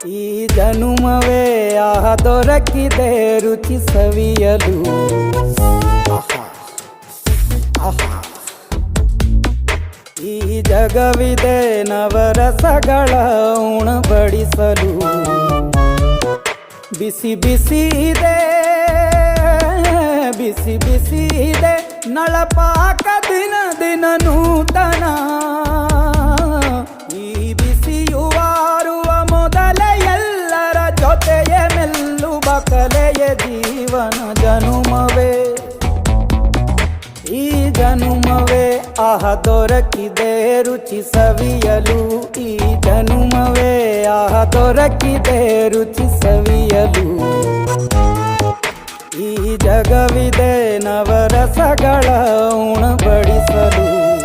ಈ ಜನುಮವೇ ಆಹ ದೊರಕಿದೆ ರುಚಿ ಸವಿಯಲು. ಆಹಾ ಆಹಾ. ಈ ಜಗವಿದೆ ನವರಸಗಳ ಉಣಬಡಿಸಲು. ಬಿಸಿ ಬಿಸಿ ಇದೆ ಬಿಸಿ ಬಿಸಿ ಇದೆ ನಳಪಾಕ ದಿನ ದಿನ ನೂತನ. ಈ ಬಿಸಿಯುವಾರುವ ಮೊದಲೇ ಎಲ್ಲರ ಜೊತೆಯೇ ಮೆಲ್ಲುವ ಕಲೆಯ ಜೀವನ ಜನುಮವೇ. ಈ ಜನುಮವೇ ಆಹ ದೊರಕಿದೆ ರುಚಿ ಸವಿಯಲು. ಈ ಜನುಮವೇ ಆಹ ದೊರಕಿದೆ ರುಚಿ ಸವಿಯಲು. ಈ ಜಗವಿದೆ ನವರಸಗಳ ಉಣಬಡಿಸಲು.